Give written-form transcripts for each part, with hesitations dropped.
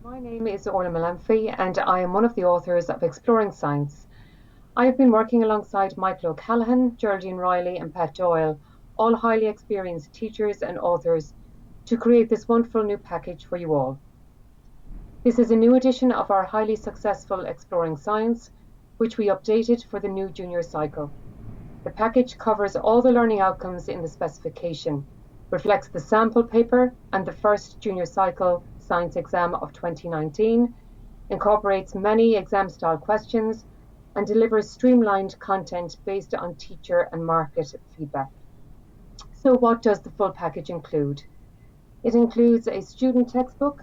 My name is Orla Molamphy and I am one of the authors of Exploring Science. I have been working alongside Michael O'Callaghan, Geraldine Riley and Pat Doyle, all highly experienced teachers and authors, to create this wonderful new package for you all. This is a new edition of our highly successful Exploring Science, which we updated for the new junior cycle. The package covers all the learning outcomes in the specification, reflects the sample paper and the first junior cycle science exam of 2019, incorporates many exam-style questions, and delivers streamlined content based on teacher and market feedback. So what does the full package include? It includes a student textbook,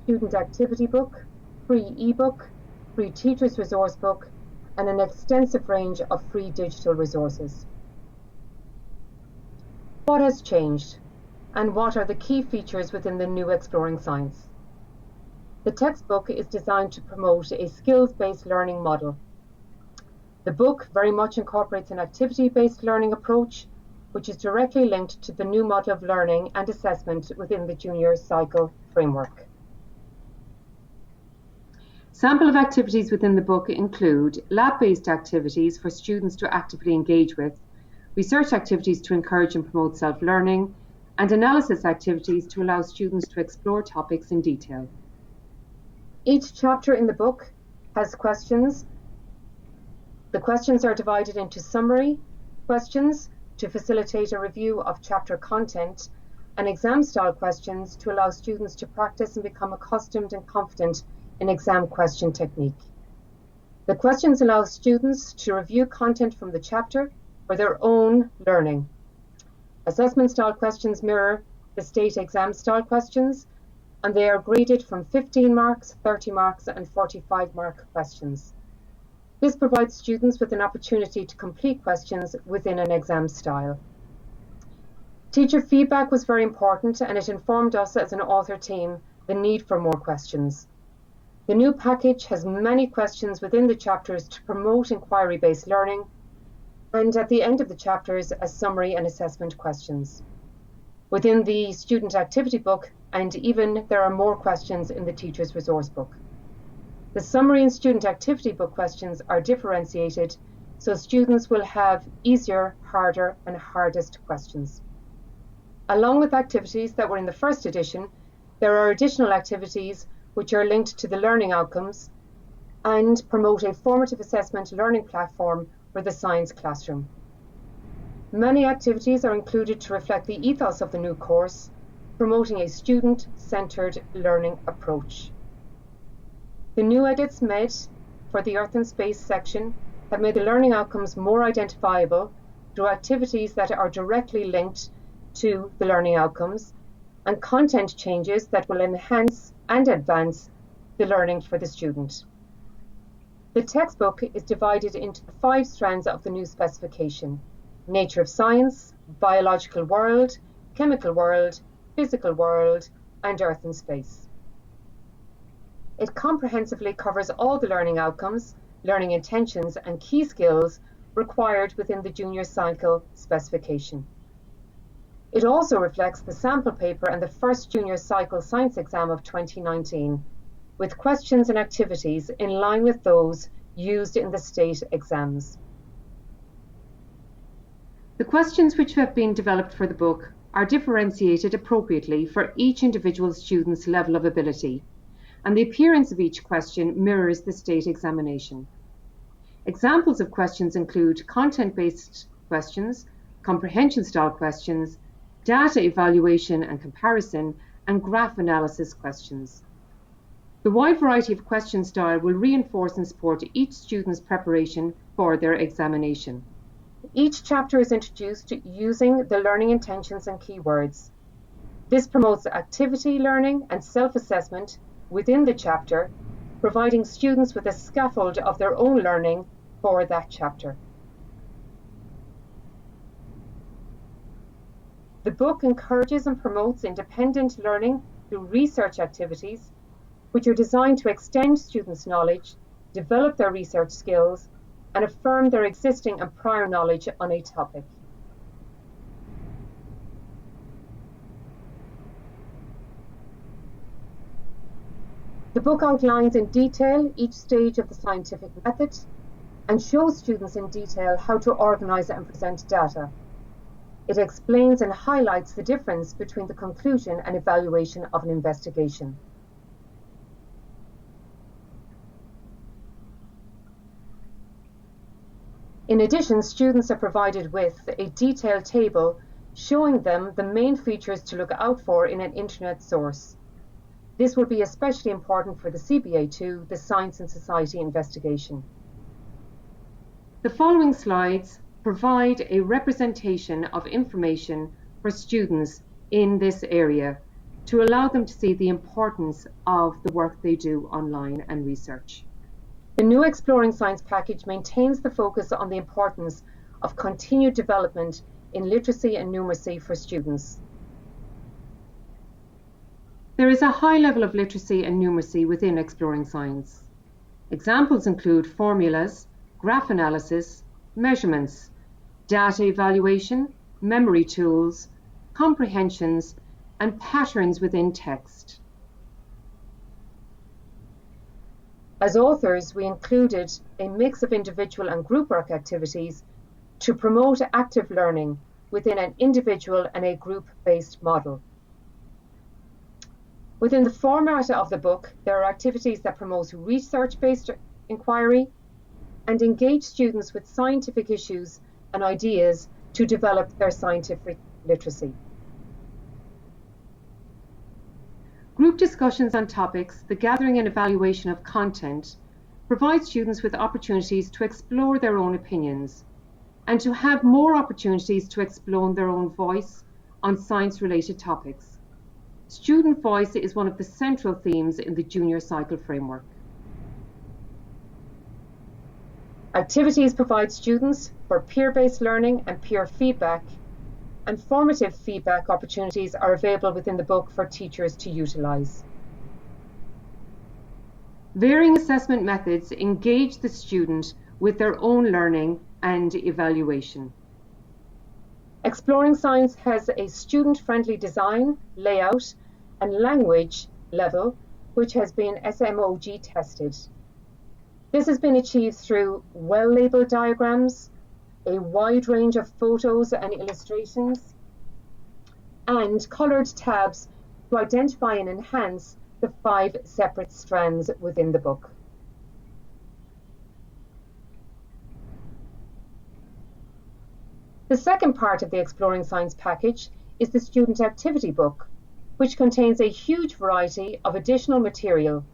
student activity book, free ebook, free teacher's resource book, and an extensive range of free digital resources. What has changed? And what are the key features within the new Exploring Science? The textbook is designed to promote a skills-based learning model. The book very much incorporates an activity-based learning approach, which is directly linked to the new model of learning and assessment within the junior cycle framework. Sample of activities within the book include lab-based activities for students to actively engage with, research activities to encourage and promote self-learning, and analysis activities to allow students to explore topics in detail. Each chapter in the book has questions. The questions are divided into summary questions to facilitate a review of chapter content and exam-style questions to allow students to practice and become accustomed and confident in exam question technique. The questions allow students to review content from the chapter for their own learning. Assessment style questions mirror the state exam style questions, and they are graded from 15 marks, 30 marks, and 45-mark questions. This provides students with an opportunity to complete questions within an exam style. Teacher feedback was very important, and it informed us as an author team the need for more questions. The new package has many questions within the chapters to promote inquiry-based learning, and at the end of the chapters, a summary and assessment questions. Within the student activity book, and even there are more questions in the teacher's resource book. The summary and student activity book questions are differentiated, so students will have easier, harder, and hardest questions. Along with activities that were in the first edition, there are additional activities which are linked to the learning outcomes and promote a formative assessment learning platform for the science classroom. Many activities are included to reflect the ethos of the new course, promoting a student-centered learning approach. The new edits made for the Earth and Space section have made the learning outcomes more identifiable through activities that are directly linked to the learning outcomes and content changes that will enhance and advance the learning for the student. The textbook is divided into the 5 strands of the new specification: nature of science, biological world, chemical world, physical world, and earth and space. It comprehensively covers all the learning outcomes, learning intentions, and key skills required within the junior cycle specification. It also reflects the sample paper and the first junior cycle science exam of 2019, with questions and activities in line with those used in the state exams. The questions which have been developed for the book are differentiated appropriately for each individual student's level of ability, and the appearance of each question mirrors the state examination. Examples of questions include content-based questions, comprehension-style questions, data evaluation and comparison, and graph analysis questions. The wide variety of question style will reinforce and support each student's preparation for their examination. Each chapter is introduced using the learning intentions and keywords. This promotes activity learning and self-assessment within the chapter, providing students with a scaffold of their own learning for that chapter. The book encourages and promotes independent learning through research activities, which are designed to extend students' knowledge, develop their research skills, and affirm their existing and prior knowledge on a topic. The book outlines in detail each stage of the scientific method and shows students in detail how to organise and present data. It explains and highlights the difference between the conclusion and evaluation of an investigation. In addition, students are provided with a detailed table showing them the main features to look out for in an internet source. This will be especially important for the CBA2, the Science and Society investigation. The following slides provide a representation of information for students in this area to allow them to see the importance of the work they do online and research. The new Exploring Science package maintains the focus on the importance of continued development in literacy and numeracy for students. There is a high level of literacy and numeracy within Exploring Science. Examples include formulas, graph analysis, measurements, data evaluation, memory tools, comprehensions, and patterns within text. As authors, we included a mix of individual and group work activities to promote active learning within an individual and a group-based model. Within the format of the book, there are activities that promote research-based inquiry and engage students with scientific issues and ideas to develop their scientific literacy. Group discussions on topics, the gathering and evaluation of content, provide students with opportunities to explore their own opinions and to have more opportunities to explore their own voice on science-related topics. Student voice is one of the central themes in the junior cycle framework. Activities provide students for peer-based learning and peer feedback, and formative feedback opportunities are available within the book for teachers to utilise. Varying assessment methods engage the student with their own learning and evaluation. Exploring Science has a student-friendly design, layout, and language level, which has been SMOG tested. This has been achieved through well-labelled diagrams, a wide range of photos and illustrations, and coloured tabs to identify and enhance the 5 separate strands within the book. The second part of the Exploring Science package is the student activity book, which contains a huge variety of additional material,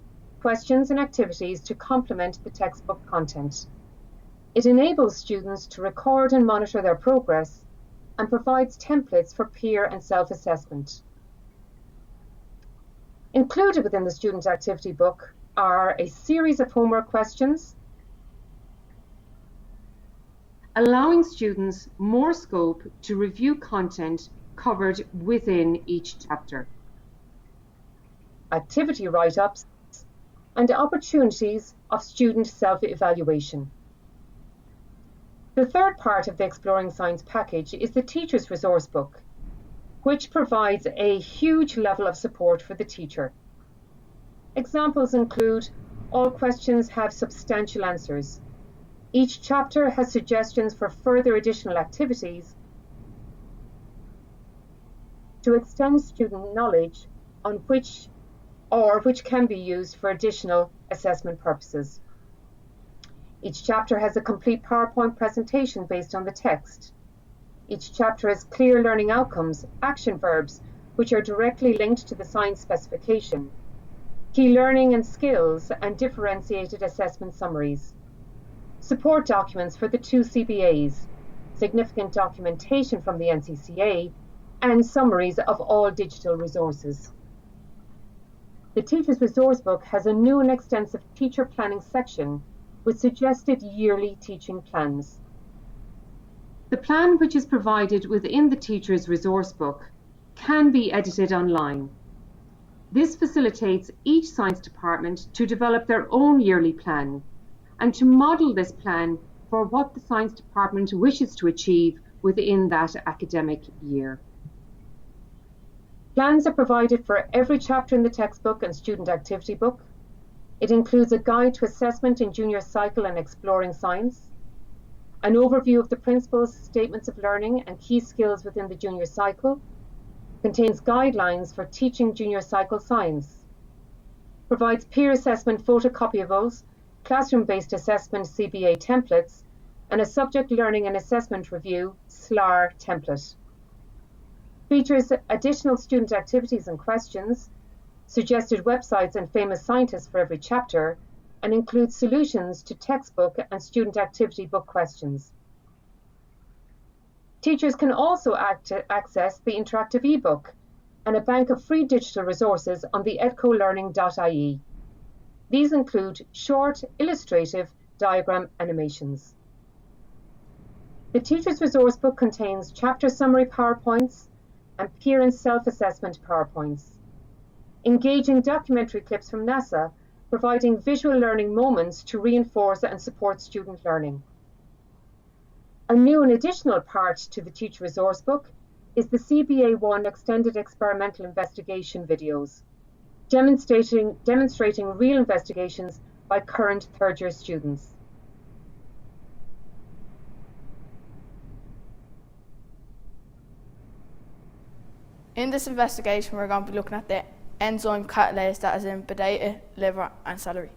questions and activities to complement the textbook content. It enables students to record and monitor their progress and provides templates for peer and self-assessment. Included within the student activity book are a series of homework questions, allowing students more scope to review content covered within each chapter, activity write-ups, and opportunities of student self-evaluation. The third part of the Exploring Science package is the Teacher's Resource Book, which provides a huge level of support for the teacher. Examples include all questions have substantial answers. Each chapter has suggestions for further additional activities to extend student knowledge on which can be used for additional assessment purposes. Each chapter has a complete PowerPoint presentation based on the text. Each chapter has clear learning outcomes, action verbs, which are directly linked to the science specification, key learning and skills, and differentiated assessment summaries. Support documents for the 2 CBAs, significant documentation from the NCCA, and summaries of all digital resources. The Teacher's Resource Book has a new and extensive teacher planning section with suggested yearly teaching plans. The plan which is provided within the Teacher's Resource Book can be edited online. This facilitates each science department to develop their own yearly plan and to model this plan for what the science department wishes to achieve within that academic year. Plans are provided for every chapter in the textbook and student activity book, It includes a guide to assessment in junior cycle and exploring science, an overview of the principles, statements of learning, and key skills within the junior cycle, contains guidelines for teaching junior cycle science, provides peer assessment photocopyables, classroom-based assessment CBA templates, and a subject learning and assessment review SLAR template. Features additional student activities and questions, suggested websites and famous scientists for every chapter, and includes solutions to textbook and student activity book questions. Teachers can also access the interactive ebook and a bank of free digital resources on the edcolearning.ie. These include short, illustrative diagram animations. The Teacher's Resource Book contains chapter summary PowerPoints and peer and self-assessment PowerPoints, engaging documentary clips from NASA, providing visual learning moments to reinforce and support student learning. A new and additional part to the Teacher Resource Book is the CBA1 Extended Experimental Investigation videos, demonstrating real investigations by current third-year students. In this investigation, we're going to be looking at the enzyme catalase that is in potato, liver and celery.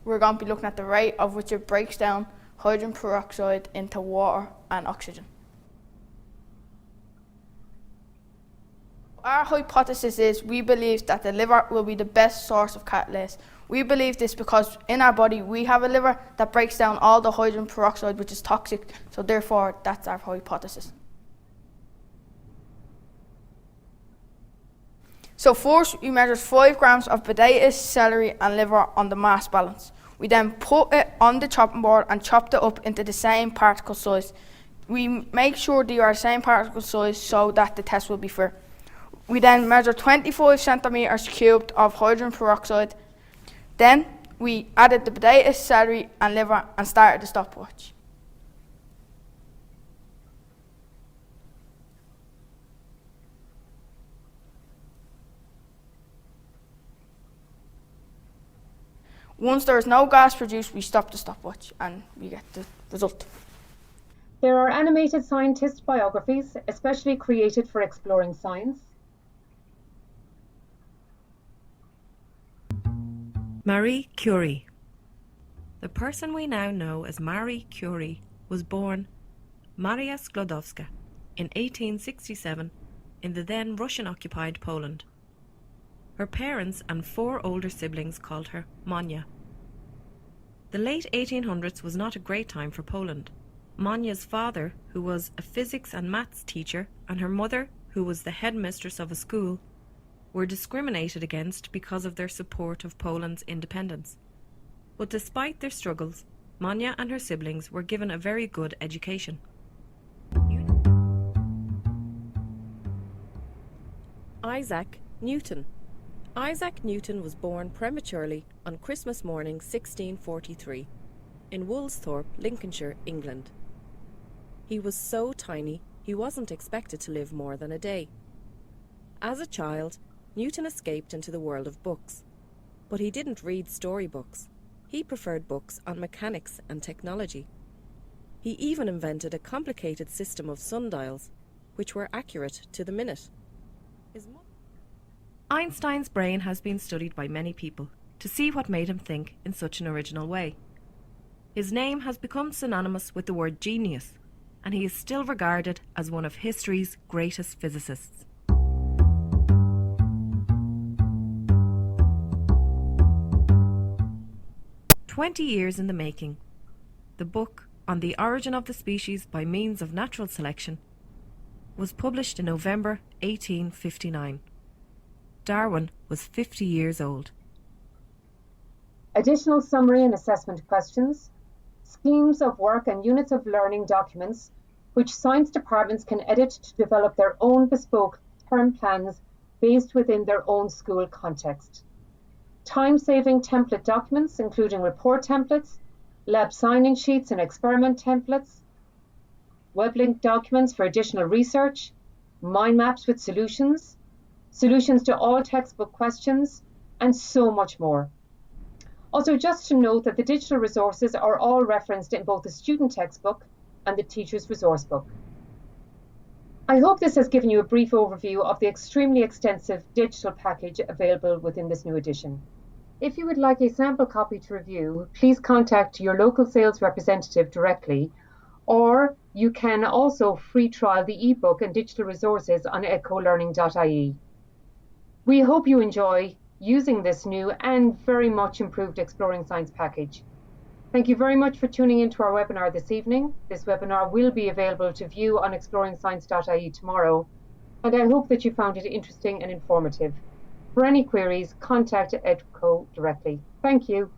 We're going to be looking at the rate of which it breaks down hydrogen peroxide into water and oxygen. Our hypothesis is we believe that the liver will be the best source of catalase. We believe this because in our body we have a liver that breaks down all the hydrogen peroxide, which is toxic, so therefore that's our hypothesis. So first we measured 5 grams of potatoes, celery and liver on the mass balance. We then put it on the chopping board and chopped it up into the same particle size. We make sure they are the same particle size so that the test will be fair. We then measured 25 centimeters cubed of hydrogen peroxide. Then we added the potatoes, celery and liver and started the stopwatch. Once there is no gas produced, we stop the stopwatch and we get the result. There are animated scientist biographies, especially created for exploring science. Marie Curie. The person we now know as Marie Curie was born Maria Sklodowska in 1867 in the then Russian-occupied Poland. Her parents and 4 older siblings called her Monia. The late 1800s was not a great time for Poland. Monia's father, who was a physics and maths teacher, and her mother, who was the headmistress of a school, were discriminated against because of their support of Poland's independence. But despite their struggles, Monia and her siblings were given a very good education. Isaac Newton. Isaac Newton was born prematurely on Christmas morning 1643 in Woolsthorpe, Lincolnshire, England. He was so tiny he wasn't expected to live more than a day. As a child, Newton escaped into the world of books, but he didn't read storybooks. He preferred books on mechanics and technology. He even invented a complicated system of sundials, which were accurate to the minute. Einstein's brain has been studied by many people to see what made him think in such an original way. His name has become synonymous with the word genius, and he is still regarded as one of history's greatest physicists. "20 years in the making." The book on the origin of the species by means of natural selection was published in November 1859. Darwin was 50 years old. Additional summary and assessment questions, schemes of work and units of learning documents which science departments can edit to develop their own bespoke term plans based within their own school context. Time-saving template documents including report templates, lab sign-in sheets and experiment templates, web link documents for additional research, mind maps with solutions to all textbook questions, and so much more. Also, just to note that the digital resources are all referenced in both the student textbook and the teacher's resource book. I hope this has given you a brief overview of the extremely extensive digital package available within this new edition. If you would like a sample copy to review, please contact your local sales representative directly, or you can also free trial the ebook and digital resources on ecolearning.ie. We hope you enjoy using this new and very much improved Exploring Science package. Thank you very much for tuning into our webinar this evening. This webinar will be available to view on exploringscience.ie tomorrow, and I hope that you found it interesting and informative. For any queries, contact EDCO directly. Thank you.